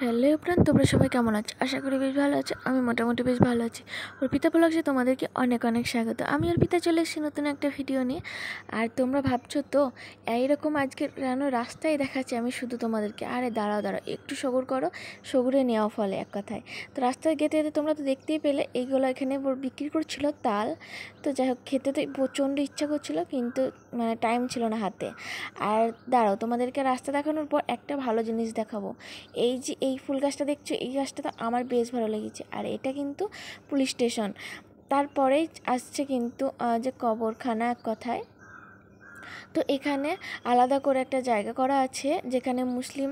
Hello everyone, তোমরা সবাই কেমন আছো? আশা করি বেশ ভালো আছো। আমি মোটামুটি বেশ ভালো আছি। অর্পিতা ব্লগসে তোমাদেরকে অনেক অনেক স্বাগত। আমি অর্পিতা চলে এসেছি নতুন একটা ভিডিও নিয়ে। আর তোমরা ভাবছো তো এইরকম আজকে কেন রাস্তায় দেখাচ্ছি আমি শুধু তোমাদেরকে। আরে দাঁড়াও একটু সবুর করো, সবুরে নেওয়া ফলে এক কথায়। তো রাস্তায় যেতে যেতে তোমরা তো দেখতেই পেলে এইগুলো এখানে বিক্রি করছিল তাল। তো যাই হোক, খেতে তো প্রচণ্ড ইচ্ছা করছিল, কিন্তু মানে টাইম ছিল না হাতে। আর দাঁড়াও, তোমাদেরকে রাস্তা দেখানোর পর একটা ভালো জিনিস দেখাবো। এই যে এই ফুল গাছটা দেখছো, এই গাছটা তো আমার বেশ ভালো লেগেছে। আর এটা কিন্তু পুলিশ স্টেশন। তারপরেই আসছে কিন্তু যে কবরখানা এক কথায়। তো এখানে আলাদা করে একটা জায়গা করা আছে, যেখানে মুসলিম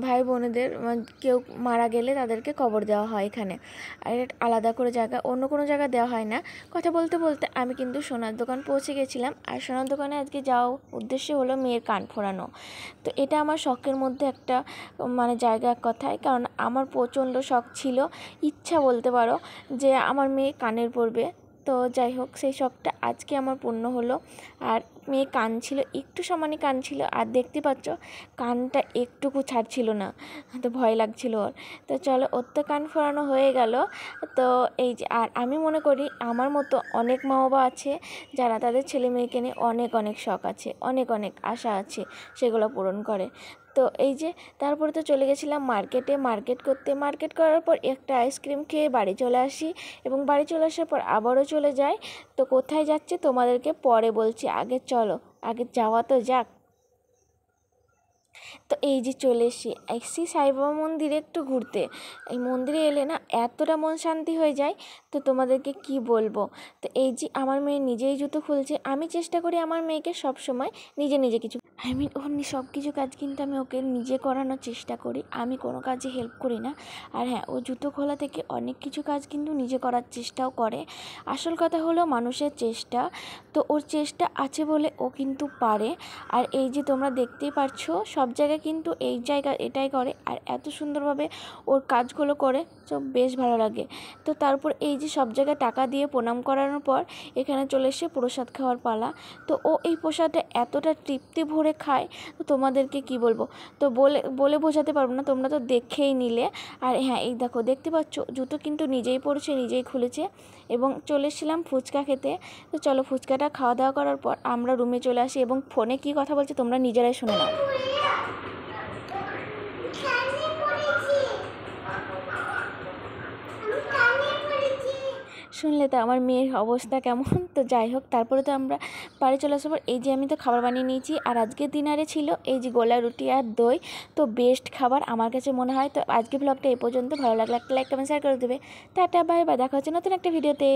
ভাই বোনেদের কেউ মারা গেলে তাদেরকে কবর দেওয়া হয় এখানে। আর এটা আলাদা করে জায়গা, অন্য কোনো জায়গা দেওয়া হয় না। কথা বলতে বলতে আমি কিন্তু সোনার দোকান পৌঁছে গেছিলাম। আর সোনার দোকানে আজকে যাওয়ার উদ্দেশ্য হলো মেয়ের কান ফোড়ানো। তো এটা আমার শখের মধ্যে একটা মানে জায়গা এক কথায়, কারণ আমার প্রচণ্ড শখ ছিল, ইচ্ছা বলতে পারো, যে আমার মেয়ে কানের পরবে। তো যাই হোক, সেই শখটা আজকে আমার পূর্ণ হলো। আর মেয়ে কাঁদছিল, একটু সমানই কাঁদছিল। আর দেখতে পাচ্ছ কানটা একটুকু ছাড়ছিল না, তো ভয় লাগছিল ওর। তো চলো, ওর তো কান ফোড়ানো হয়ে গেল। তো এই যে, আর আমি মনে করি আমার মতো অনেক মা বাবা আছে যারা তাদের ছেলে মেয়েকে নিয়ে অনেক অনেক শখ আছে, অনেক অনেক আশা আছে, সেগুলো পূরণ করে। তো এই যে, তারপরে তো চলে গেছিলাম মার্কেট করতে। মার্কেট করার পর একটা আইসক্রিম খেয়ে বাড়ি চলে আসি, এবং বাড়ি চলে আসার পর আবারও চলে যাই। তো কোথায় যাচ্ছে তোমাদেরকে পরে বলছি, আগে চলো, আগে যাওয়া তো যাক। তো এই যে চলে এসেছি সাই বাবা মন্দিরে একটু ঘুরতে। এই মন্দিরে এলে না এতটা মন শান্তি হয়ে যায়, তো তোমাদেরকে কি বলবো। তো এই যে আমার মেয়ে নিজেই জুতো খুলছে। আমি চেষ্টা করি আমার মেয়েকে সব সময় নিজে নিজে কিছু, ওর সব কিছু কাজ কিন্তু আমি ওকে নিজে করানোর চেষ্টা করি, আমি কোনো কাজে হেল্প করি না। আর হ্যাঁ, ও জুতো খোলা থেকে অনেক কিছু কাজ কিন্তু নিজে করার চেষ্টাও করে। আসল কথা হলো মানুষের চেষ্টা। তো ওর চেষ্টা আছে বলে ও কিন্তু পারে। আর এই যে তোমরা দেখতেই পারছো, সব জায়গায় কিন্তু এই জায়গা এটাই করে, আর এত সুন্দরভাবে ওর কাজগুলো করে, সব বেশ ভালো লাগে। তো তারপর এই যে সব জায়গায় টাকা দিয়ে প্রণাম করানোর পর এখানে চলে এসে প্রসাদ খাওয়ার পালা। তো ও এই প্রসাদটা এতটা তৃপ্তি ভরে খায়, তো তোমাদেরকে কি বলবো। তো বলে বলে বোঝাতে পারবো না, তোমরা তো দেখেই নিলে। আর হ্যাঁ, এই দেখো, দেখতে পাচ্ছ জুতো কিন্তু নিজেই পড়েছে, নিজেই খুলেছে। এবং চলে এসেছিলাম ফুচকা খেতে। তো চলো, ফুচকাটা খাওয়া দাওয়া করার পর আমরা রুমে চলে আসি, এবং ফোনে কি কথা বলছে তোমরা নিজেরাই শুনে নাও। শুনলে তো আমার মেয়ের অবস্থা কেমন। তো যাই হোক, তারপরে তো আমরা বাড়ি চলে আসার পর এই যে আমি তো খাবার বানিয়ে নিয়েছি। আর আজকের ডিনারে ছিল এই যে গোলা রুটি আর দই। তো বেস্ট খাবার আমার কাছে মনে হয়। তো আজকে ব্লগটা এই পর্যন্ত। ভালো লাগলে একটা লাইক কমেন্ট শেয়ার করে দেবে। টাটা, বাই বাই, দেখা হচ্ছে নতুন একটা ভিডিওতে।